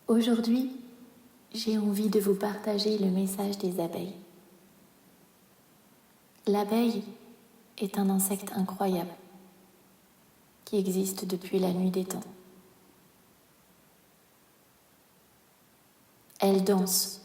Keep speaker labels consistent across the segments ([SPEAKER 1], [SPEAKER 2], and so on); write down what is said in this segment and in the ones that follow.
[SPEAKER 1] Aujourd'hui, j'ai envie de vous partager le message des abeilles. L'abeille est un insecte incroyable qui existe depuis la nuit des temps. Elle danse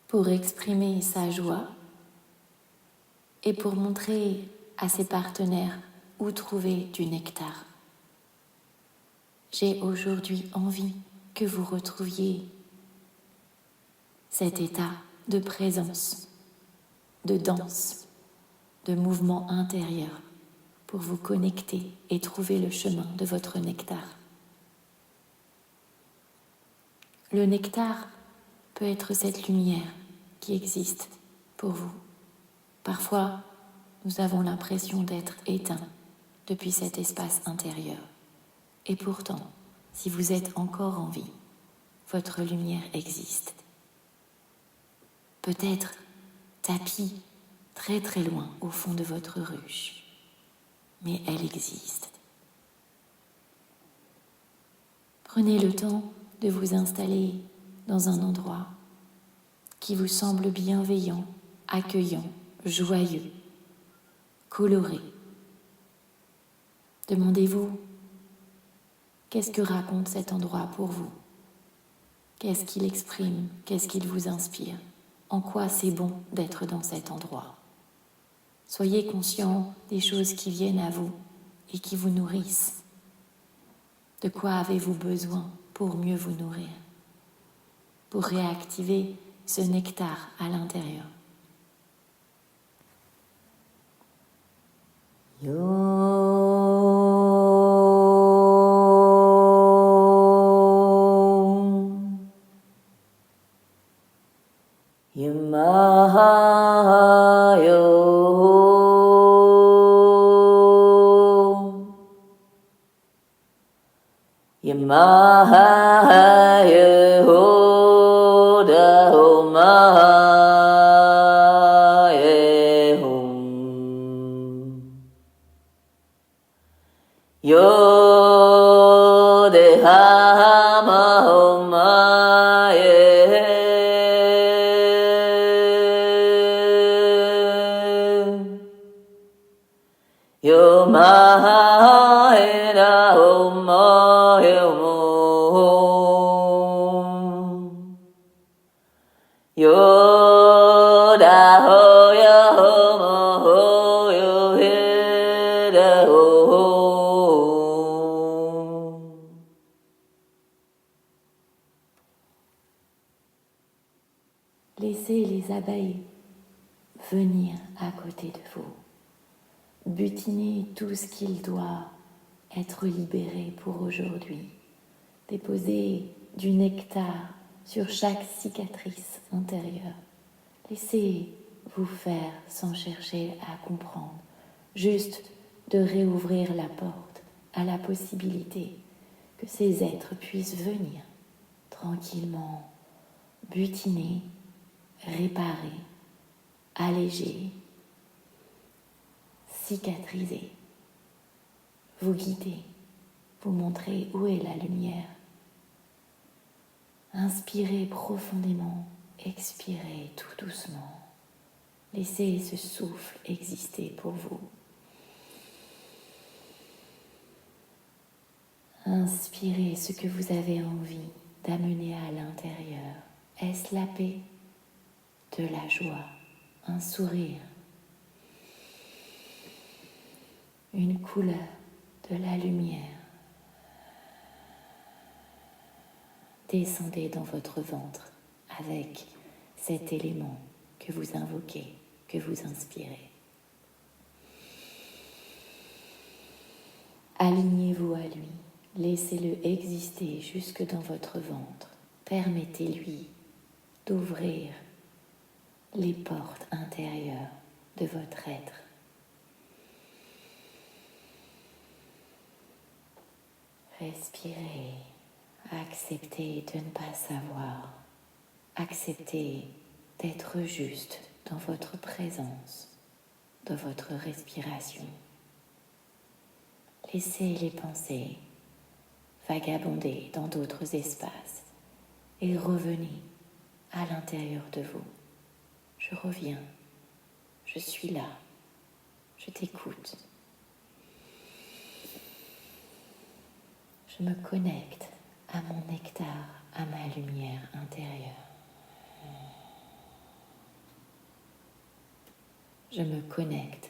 [SPEAKER 1] pour exprimer sa joie et pour montrer à ses partenaires où trouver du nectar. J'ai aujourd'hui envie que vous retrouviez cet état de présence, de danse, de mouvement intérieur pour vous connecter et trouver le chemin de votre nectar. Le nectar peut être cette lumière qui existe pour vous. Parfois, nous avons l'impression d'être éteints depuis cet espace intérieur. Et pourtant, si vous êtes encore en vie, votre lumière existe. Peut-être tapie très très loin au fond de votre ruche, mais elle existe. Prenez le temps de vous installer dans un endroit qui vous semble bienveillant, accueillant, joyeux, coloré. Demandez-vous, qu'est-ce que raconte cet endroit pour vous? Qu'est-ce qu'il exprime? Qu'est-ce qu'il vous inspire? En quoi c'est bon d'être dans cet endroit? Soyez conscient des choses qui viennent à vous et qui vous nourrissent. De quoi avez-vous besoin pour mieux vous nourrir? Pour réactiver ce nectar à l'intérieur. Laissez les abeilles venir à côté de vous. Butinez tout ce qu'il doit être libéré pour aujourd'hui. Déposez du nectar sur chaque cicatrice intérieure. Laissez-vous faire sans chercher à comprendre. Juste de réouvrir la porte à la possibilité que ces êtres puissent venir tranquillement butiner, réparer, alléger, cicatriser, vous guider, vous montrer où est la lumière. Inspirez profondément, expirez tout doucement. Laissez ce souffle exister pour vous. Inspirez ce que vous avez envie d'amener à l'intérieur. Est-ce la paix, de la joie, un sourire, une couleur, de la lumière? Descendez dans votre ventre avec cet élément que vous invoquez, que vous inspirez. Alignez-vous à lui, laissez-le exister jusque dans votre ventre. Permettez-lui d'ouvrir les portes intérieures de votre être. Respirez, acceptez de ne pas savoir, acceptez d'être juste dans votre présence, dans votre respiration. Laissez les pensées vagabonder dans d'autres espaces et revenez à l'intérieur de vous. Je reviens, je suis là, je t'écoute. Je me connecte à mon nectar, à ma lumière intérieure. Je me connecte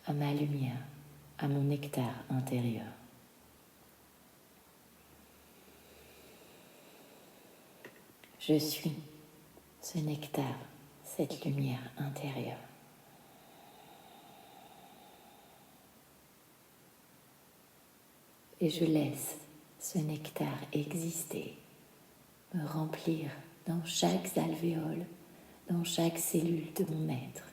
[SPEAKER 1] à ma lumière, à mon nectar intérieur. Je suis ce nectar, cette lumière intérieure. Et je laisse ce nectar exister, me remplir dans chaque alvéole, dans chaque cellule de mon être.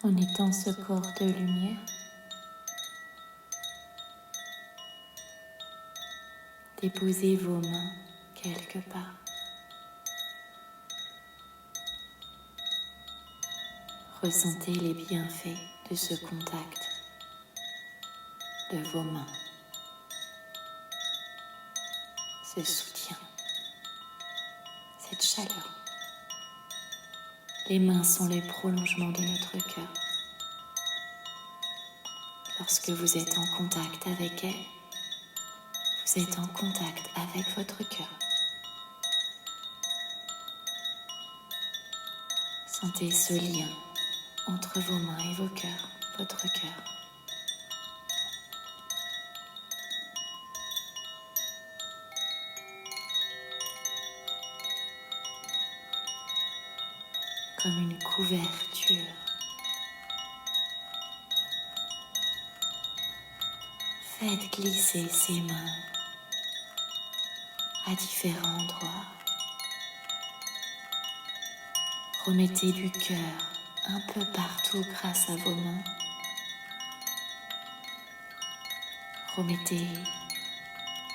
[SPEAKER 1] en étant ce corps de lumière. Déposez vos mains quelque part. Ressentez les bienfaits de ce contact de vos mains, ce soutien, cette chaleur. Les mains sont les prolongements de notre cœur. Lorsque vous êtes en contact avec elles, vous êtes en contact avec votre cœur. Sentez ce lien entre vos mains et vos cœurs, votre cœur. Comme une couverture. Faites glisser ces mains à différents endroits. Remettez du cœur un peu partout grâce à vos mains. Remettez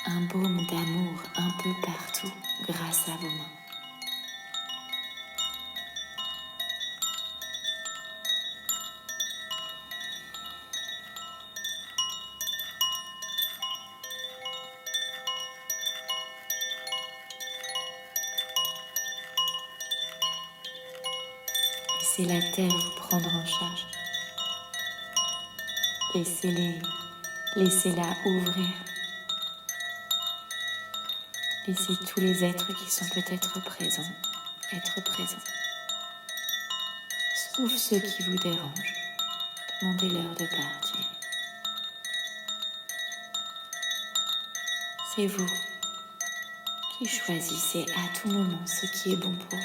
[SPEAKER 1] un baume d'amour un peu partout grâce à vos mains. Laissez la terre vous prendre en charge. Laissez-la ouvrir. Laissez tous les êtres qui sont peut-être présents, être présents. Sauf ceux qui vous dérangent. Demandez-leur de partir. C'est vous qui choisissez à tout moment ce qui est bon pour vous.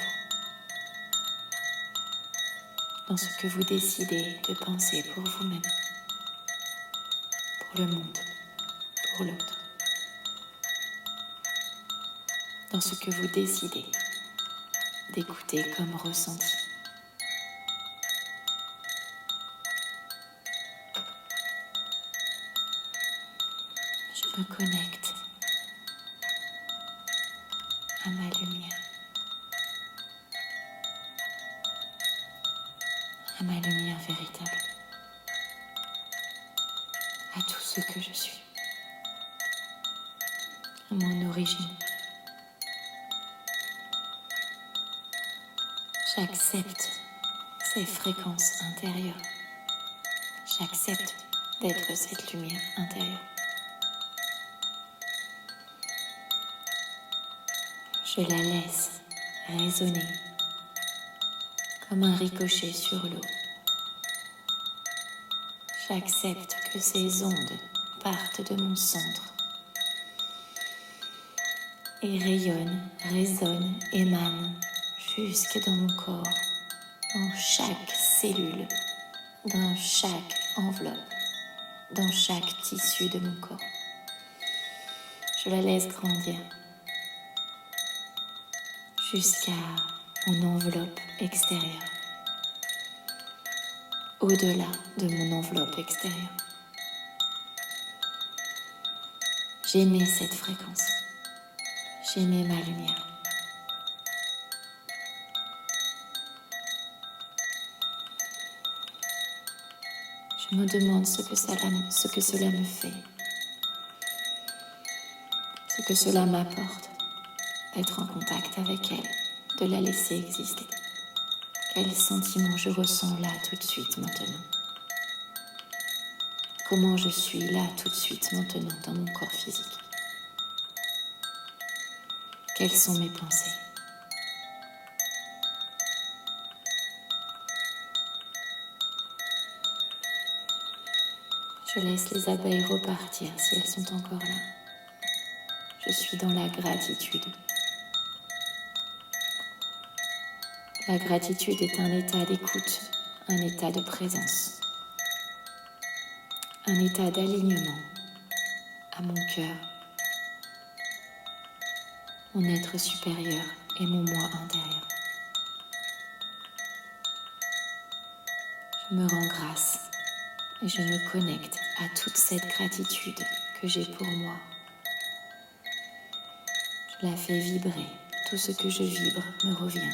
[SPEAKER 1] Dans ce que vous décidez de penser pour vous-même, pour le monde, pour l'autre. Dans ce que vous décidez d'écouter comme ressenti. Je me connecte à ma lumière, à ma lumière véritable, à tout ce que je suis, à mon origine. J'accepte ces fréquences intérieures. J'accepte d'être cette lumière intérieure. Je la laisse résonner comme un ricochet sur l'eau. J'accepte que ces ondes partent de mon centre et rayonnent, résonnent, émanent jusque dans mon corps, dans chaque cellule, dans chaque enveloppe, dans chaque tissu de mon corps. Je la laisse grandir jusqu'à mon enveloppe extérieure, au-delà de mon enveloppe extérieure. J'émets cette fréquence, j'émets ma lumière. Je me demande ce que cela me fait, ce que cela m'apporte d'être en contact avec elle, de la laisser exister. Quel sentiment je ressens là tout de suite maintenant? Comment je suis là tout de suite maintenant dans mon corps physique? Quelles sont mes pensées? Je laisse les abeilles repartir si elles sont encore là. Je suis dans la gratitude. La gratitude est un état d'écoute, un état de présence, un état d'alignement à mon cœur, mon être supérieur et mon moi intérieur. me rends grâce et je me connecte à toute cette gratitude que j'ai pour moi. Je la fais vibrer, tout ce que je vibre me revient.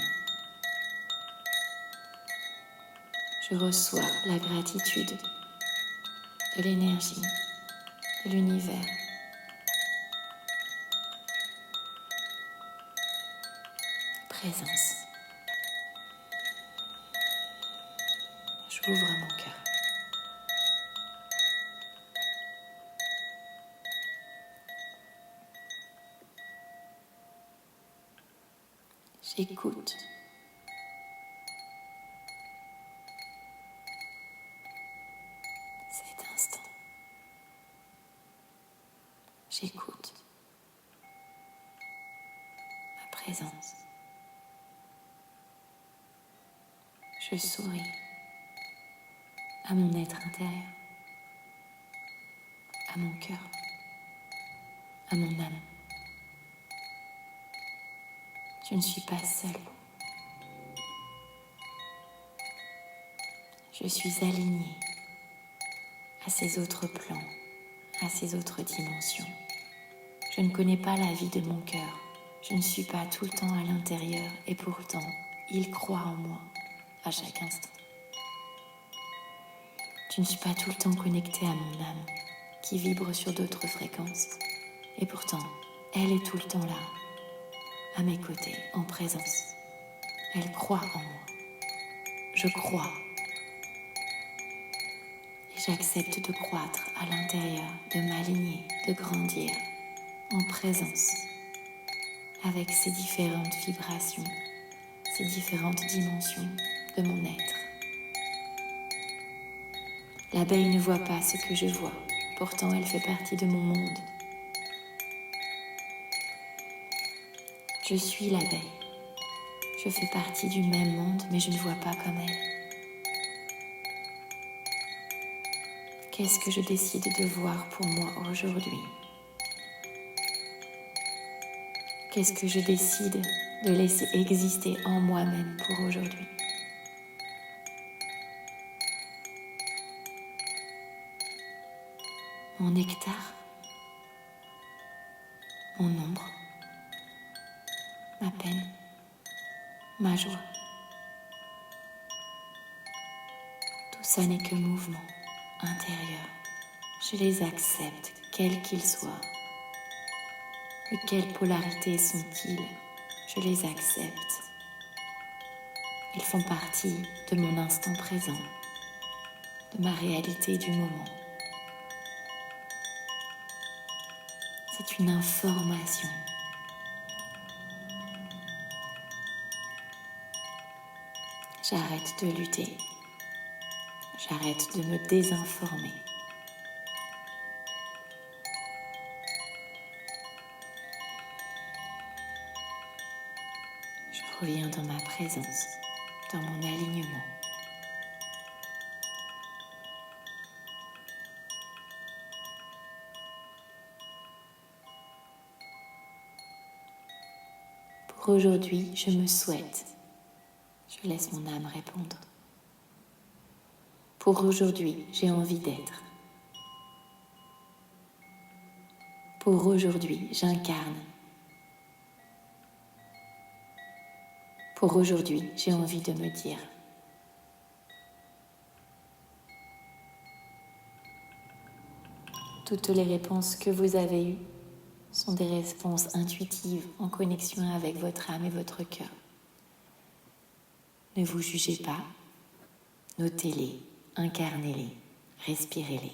[SPEAKER 1] Je reçois la gratitude de l'énergie, de l'univers. Présence. J'ouvre mon cœur. J'écoute. Cet instant. J'écoute ma présence. Je souris à mon être intérieur, à mon cœur, à mon âme. Je ne suis pas seule. Je suis alignée à ces autres plans, à ces autres dimensions. Je ne connais pas la vie de mon cœur. Je ne suis pas tout le temps à l'intérieur et pourtant, il croit en moi à chaque instant. Je ne suis pas tout le temps connectée à mon âme qui vibre sur d'autres fréquences. Et pourtant, elle est tout le temps là, à mes côtés, en présence. Elle croit en moi. Je crois. Et j'accepte de croître à l'intérieur, de m'aligner, de grandir en présence avec ces différentes vibrations, ces différentes dimensions de mon être. L'abeille ne voit pas ce que je vois, pourtant elle fait partie de mon monde. Je suis l'abeille. Je fais partie du même monde, mais je ne vois pas comme elle. Qu'est-ce que je décide de voir pour moi aujourd'hui? Qu'est-ce que je décide de laisser exister en moi-même pour aujourd'hui? Mon nectar, mon ombre, ma peine, ma joie. Tout ça n'est que mouvement intérieur. Je les accepte, quels qu'ils soient. De quelle polarité sont-ils? Je les accepte. Ils font partie de mon instant présent, de ma réalité du moment. C'est une information. J'arrête de lutter. J'arrête de me désinformer. Je reviens dans ma présence, dans mon alignement. Pour aujourd'hui, je me souhaite. Je laisse mon âme répondre. Pour aujourd'hui, j'ai envie d'être. Pour aujourd'hui, j'incarne. Pour aujourd'hui, j'ai envie de me dire. Toutes les réponses que vous avez eues sont des réponses intuitives en connexion avec votre âme et votre cœur. Ne vous jugez pas, notez-les, incarnez-les, respirez-les.